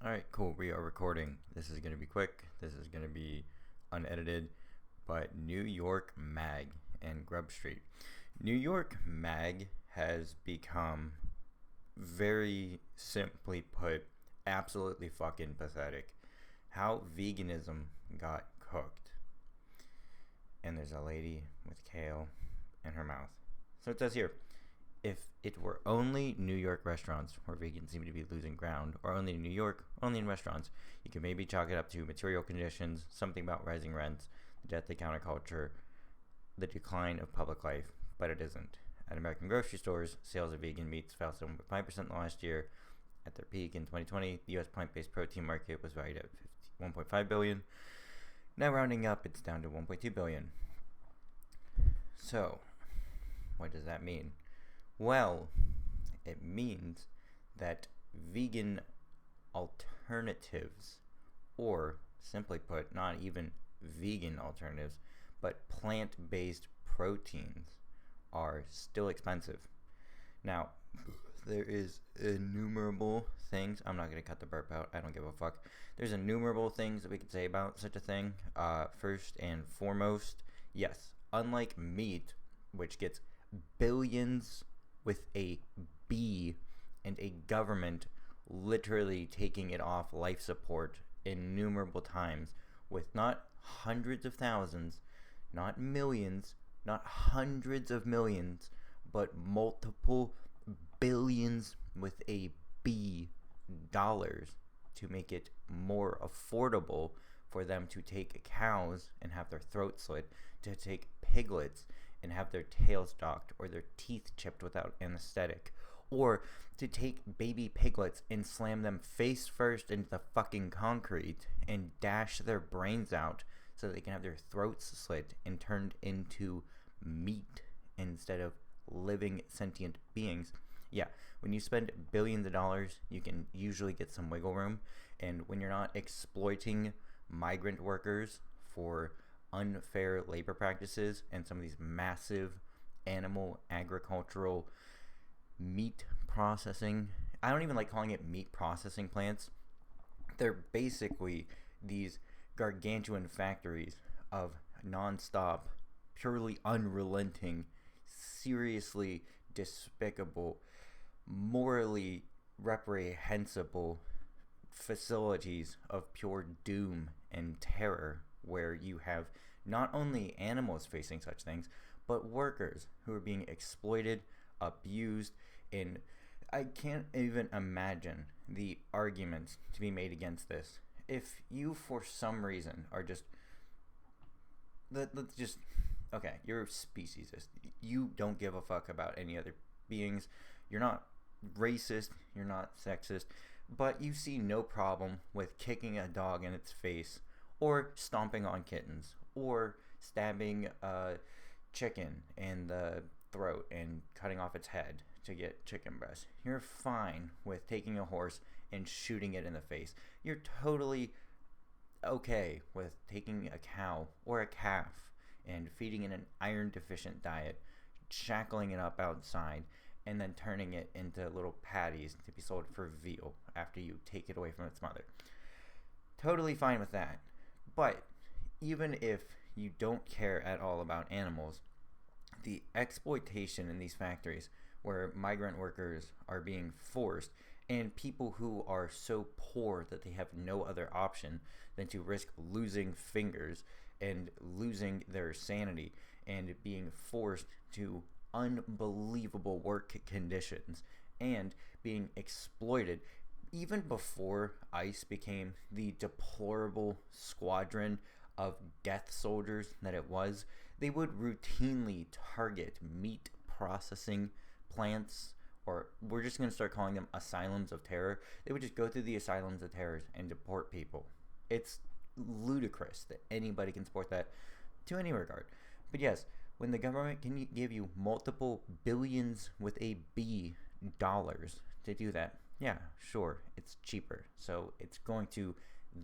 Alright, cool. We are recording. This is going to be quick. This is going to be unedited. But New York Mag and Grub Street. New York Mag has become, very simply put, absolutely fucking pathetic. How veganism got cooked. And there's a lady with kale in her mouth. So it says here, if it were only New York restaurants where vegans seem to be losing ground, or only in New York, only in restaurants, you could maybe chalk it up to material conditions, something about rising rents, the death of counterculture, the decline of public life, but it isn't. At American grocery stores, sales of vegan meats fell 7.5% last year. At their peak in 2020, the U.S. plant-based protein market was valued at $1.5 billion. Now rounding up, it's down to $1.2 billion. So, what does that mean? Well, it means that vegan alternatives, or simply put, not even vegan alternatives, but plant-based proteins are still expensive. Now, there is innumerable things. I'm not going to cut the burp out. I don't give a fuck. There's innumerable things that we could say about such a thing. First and foremost, yes, unlike meat, which gets billions with a B and a government literally taking it off life support innumerable times with not hundreds of thousands, not millions, not hundreds of millions, but multiple billions with a B dollars to make it more affordable for them to take cows and have their throats slit, to take piglets and have their tails docked or their teeth chipped without anesthetic, or to take baby piglets and slam them face first into the fucking concrete and dash their brains out so they can have their throats slit and turned into meat instead of living sentient beings. Yeah, when you spend billions of dollars, you can usually get some wiggle room, and when you're not exploiting migrant workers for unfair labor practices and some of these massive animal agricultural meat processing, I don't even like calling it meat processing plants. They're basically these gargantuan factories of non-stop, purely unrelenting, seriously despicable, morally reprehensible facilities of pure doom and terror, where you have not only animals facing such things, but workers who are being exploited, abused, and I can't even imagine the arguments to be made against this. If you, for some reason, are just... Let's just... Okay, you're a speciesist. You don't give a fuck about any other beings. You're not racist. You're not sexist. But you see no problem with kicking a dog in its face, or stomping on kittens, or stabbing a chicken in the throat and cutting off its head to get chicken breast. You're fine with taking a horse and shooting it in the face. You're totally okay with taking a cow or a calf and feeding it an iron-deficient diet, shackling it up outside, and then turning it into little patties to be sold for veal after you take it away from its mother. Totally fine with that. But even if you don't care at all about animals, the exploitation in these factories where migrant workers are being forced, and people who are so poor that they have no other option than to risk losing fingers and losing their sanity and being forced to unbelievable work conditions and being exploited. Even before ICE became the deplorable squadron of death soldiers that it was, they would routinely target meat processing plants, or we're just going to start calling them asylums of terror. They would just go through the asylums of terror and deport people. It's ludicrous that anybody can support that to any regard. But yes, when the government can give you multiple billions with a B dollars to do that, yeah, sure, it's cheaper. So it's going to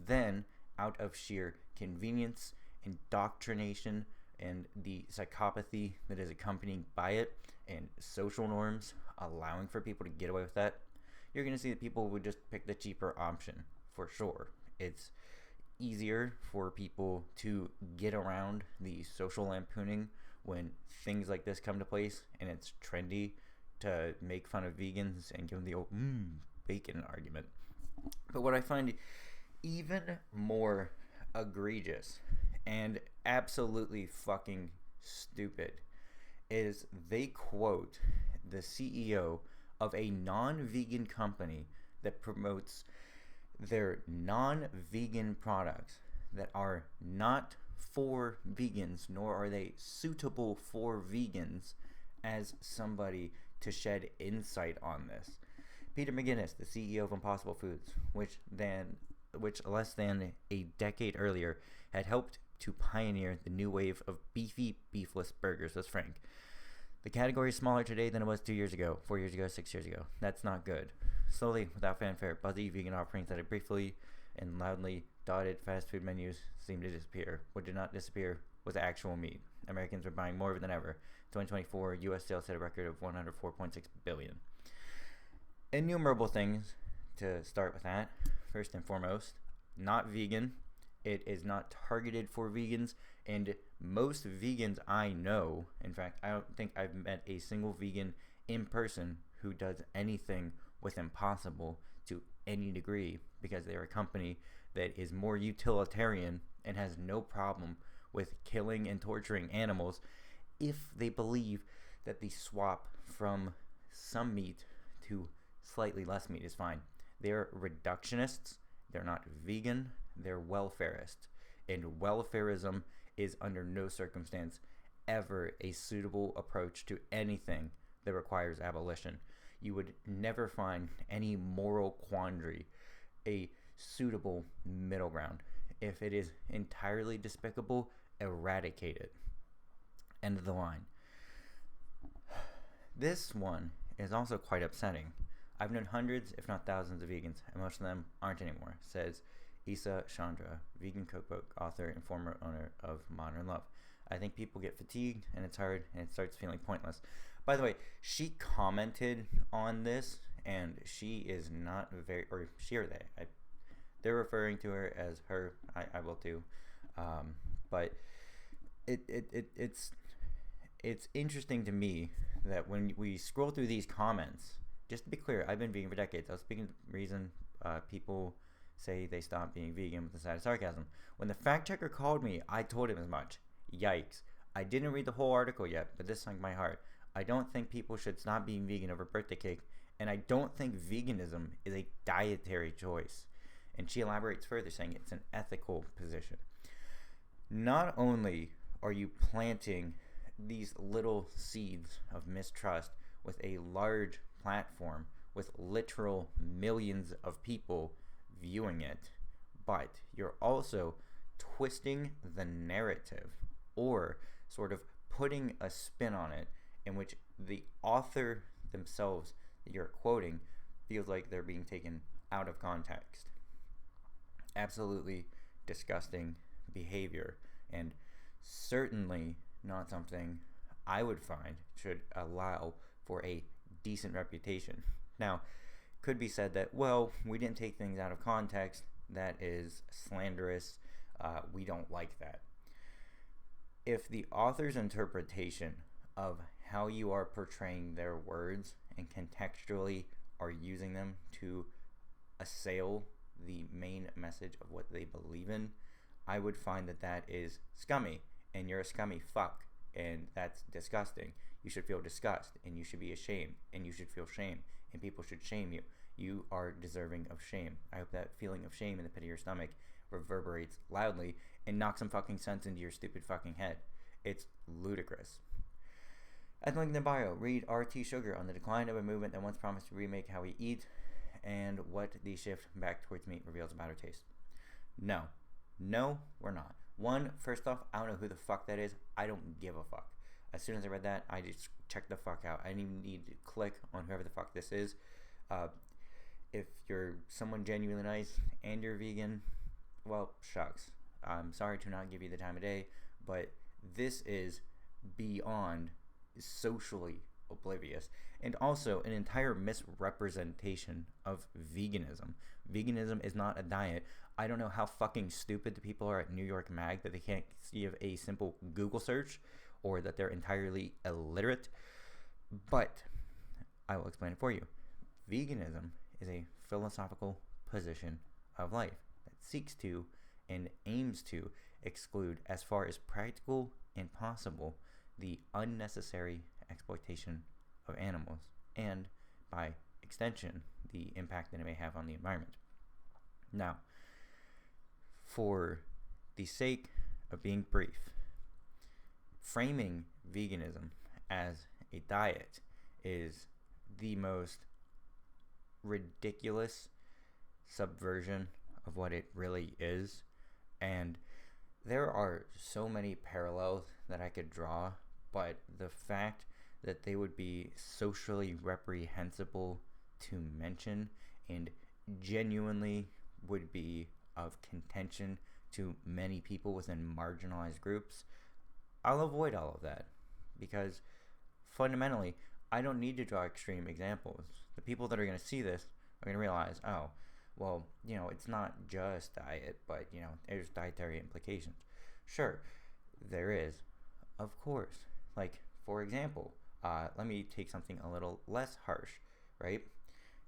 then, out of sheer convenience, indoctrination, and the psychopathy that is accompanied by it, and social norms allowing for people to get away with that, you're going to see that people would just pick the cheaper option. for sure. It's easier for people to get around the social lampooning when things like this come to place, and it's trendy to make fun of vegans and give them the old bacon argument. But what I find even more egregious and absolutely fucking stupid is they quote the CEO of a non-vegan company that promotes their non-vegan products that are not for vegans, nor are they suitable for vegans, as somebody to shed insight on this. Peter McGinnis, the CEO of Impossible Foods, which less than a decade earlier had helped to pioneer the new wave of beefy, beefless burgers, was frank. The category is smaller today than it was 2 years ago, 4 years ago, 6 years ago. That's not good. Slowly, without fanfare, buzzy vegan offerings that had briefly and loudly dotted fast food menus seemed to disappear. What did not disappear was actual meat. Americans were buying more of it than ever. 2024, U.S. sales hit a record of $104.6 billion. Innumerable things to start with that. First and foremost, not vegan. It is not targeted for vegans, and most vegans I know, in fact, I don't think I've met a single vegan in person who does anything with Impossible to any degree, because they're a company that is more utilitarian and has no problem with killing and torturing animals if they believe that the swap from some meat to slightly less meat is fine. They're reductionists, they're not vegan, they're welfarist, and welfarism is under no circumstance ever a suitable approach to anything that requires abolition. You would never find any moral quandary a suitable middle ground. If it is entirely despicable, eradicate it. End of the line. This one is also quite upsetting. I've known hundreds, if not thousands, of vegans, and most of them aren't anymore, says Isa Chandra, vegan cookbook author and former owner of Modern Love. I think people get fatigued, and it's hard, and it starts feeling pointless. By the way, she commented on this, and she is not very, or she or they, they're referring to her as her. I will too, but it's interesting to me that when we scroll through these comments, just to be clear, I've been vegan for decades. I was speaking of the reason people say they stopped being vegan with a side of sarcasm. When the fact checker called me, I told him as much. Yikes. I didn't read the whole article yet, but this sunk my heart. I don't think people should stop being vegan over birthday cake, and I don't think veganism is a dietary choice. And she elaborates further, saying it's an ethical position. Not only are you planting these little seeds of mistrust with a large platform with literal millions of people viewing it, but you're also twisting the narrative, or sort of putting a spin on it in which the author themselves that you're quoting feels like they're being taken out of context. Absolutely disgusting behavior, and certainly not something I would find should allow for a decent reputation. Now, could be said that, well, we didn't take things out of context. That is slanderous. We don't like that. If the author's interpretation of how you are portraying their words and contextually are using them to assail the main message of what they believe in, I would find that that is scummy, and you're a scummy fuck, and that's disgusting. You should feel disgust, and you should be ashamed, and you should feel shame, and people should shame you. You are deserving of shame. I hope that feeling of shame in the pit of your stomach reverberates loudly and knocks some fucking sense into your stupid fucking head. It's ludicrous. At the link in the bio, read R.T. Sugar on the decline of a movement that once promised to remake how we eat and what the shift back towards meat reveals about our taste. No, we're not. One, first off, I don't know who the fuck that is. I don't give a fuck. As soon as I read that, I just checked the fuck out. I didn't even need to click on whoever the fuck this is. If you're someone genuinely nice and you're vegan, well, shucks. I'm sorry to not give you the time of day, but this is beyond socially oblivious, and also an entire misrepresentation of veganism. Veganism is not a diet. I don't know how fucking stupid the people are at NYMag that they can't give a simple Google search, or that they're entirely illiterate, but I will explain it for you. Veganism is a philosophical position of life that seeks to and aims to exclude, as far as practical and possible, the unnecessary exploitation of animals, and by extension, the impact that it may have on the environment. Now, for the sake of being brief, framing veganism as a diet is the most ridiculous subversion of what it really is, and there are so many parallels that I could draw, but the fact that they would be socially reprehensible to mention and genuinely would be of contention to many people within marginalized groups, I'll avoid all of that, because fundamentally I don't need to draw extreme examples. The people that are going to see this are going to realize, oh, well, it's not just diet, but, there's dietary implications. Sure, there is, of course. Like, for example, let me take something a little less harsh, right?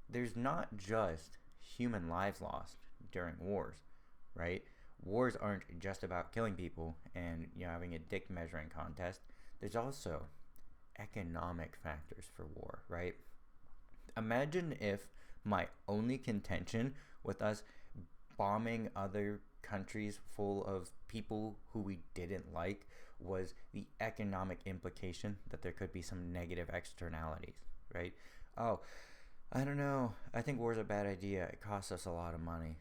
There's not just human lives lost during wars, right? Wars aren't just about killing people and, having a dick measuring contest. There's also economic factors for war, right? Imagine if my only contention with us bombing other countries full of people who we didn't like was the economic implication that there could be some negative externalities, right? Oh, I don't know. I think war's a bad idea. It costs us a lot of money.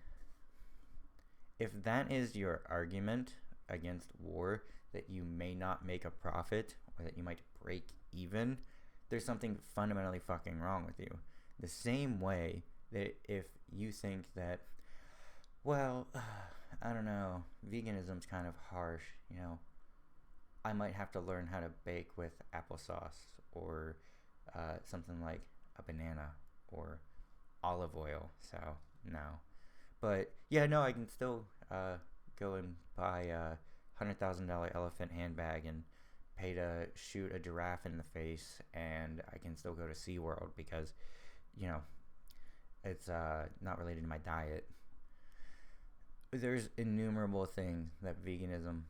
If that is your argument against war, that you may not make a profit or that you might break even, there's something fundamentally fucking wrong with you. The same way that if you think that, well, I don't know, veganism's kind of harsh, I might have to learn how to bake with applesauce or something like a banana or olive oil, so no. But yeah, no, I can still go and buy a $100,000 elephant handbag and pay to shoot a giraffe in the face, and I can still go to SeaWorld because, it's not related to my diet. There's innumerable things that veganism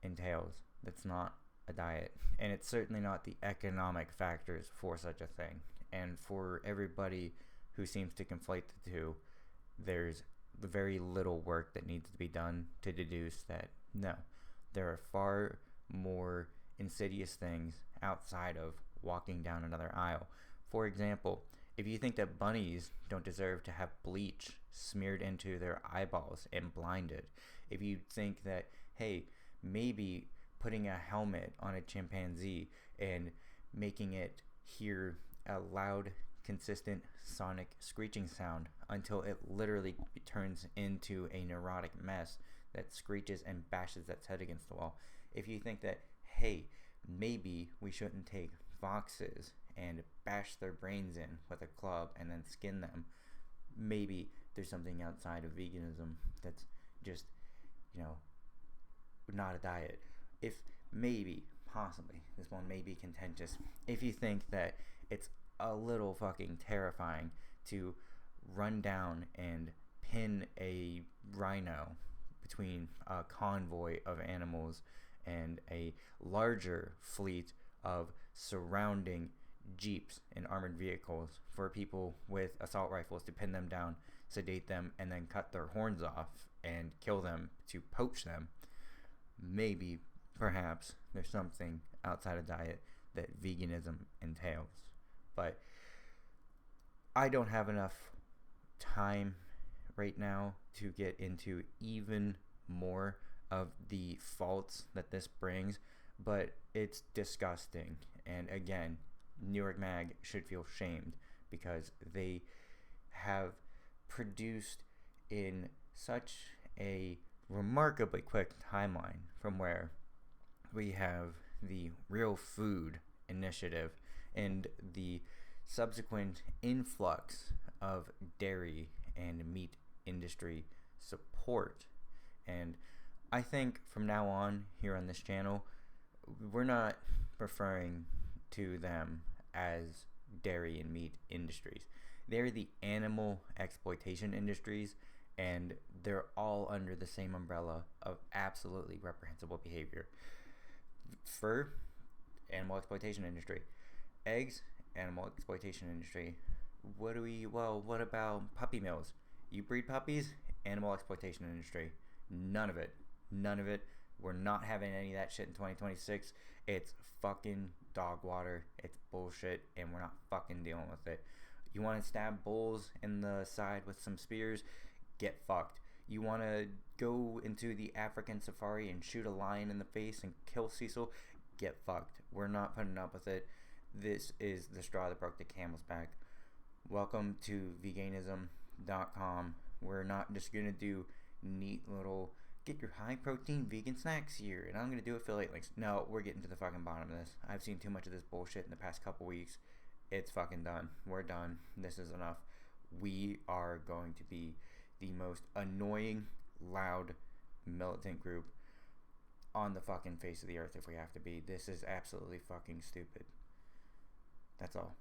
entails that's not a diet, and it's certainly not the economic factors for such a thing. And for everybody who seems to conflate the two, there's very little work that needs to be done to deduce that no, there are far more insidious things outside of walking down another aisle. For example, if you think that bunnies don't deserve to have bleach smeared into their eyeballs and blinded, if you think that, hey, maybe putting a helmet on a chimpanzee and making it hear a loud, consistent sonic screeching sound until it literally turns into a neurotic mess that screeches and bashes its head against the wall, if you think that, hey, maybe we shouldn't take foxes and bash their brains in with a club and then skin them, maybe there's something outside of veganism that's just, not a diet. If maybe, possibly, this one may be contentious, if you think that it's a little fucking terrifying to run down and pin a rhino between a convoy of animals and a larger fleet of surrounding jeeps and armored vehicles for people with assault rifles to pin them down, sedate them, and then cut their horns off and kill them to poach them, maybe, perhaps, there's something outside of diet that veganism entails. But I don't have enough time right now to get into even more of the faults that this brings, but it's disgusting. And again, NYMag should feel shamed because they have produced in such a remarkably quick timeline from where we have the Real Food Initiative and the subsequent influx of dairy and meat industry support. And I think from now on here on this channel, we're not referring to them as dairy and meat industries. They're the animal exploitation industries, and they're all under the same umbrella of absolutely reprehensible behavior. Fur, animal exploitation industry. Eggs, animal exploitation industry. What about puppy mills? You breed puppies, animal exploitation industry. None of it. We're not having any of that shit in 2026. It's fucking dog water. It's bullshit, and we're not fucking dealing with it. You want to stab bulls in the side with some spears? Get fucked. You want to go into the African safari and shoot a lion in the face and kill Cecil? Get fucked. We're not putting up with it. This is the straw that broke the camel's back. Welcome to VeGainism.com. We're not just going to do neat little get your high protein vegan snacks here and I'm going to do affiliate links. No, we're getting to the fucking bottom of this. I've seen too much of this bullshit in the past couple weeks. It's fucking done. We're done. This is enough. We are going to be the most annoying, loud, militant group on the fucking face of the earth if we have to be. This is absolutely fucking stupid. That's all.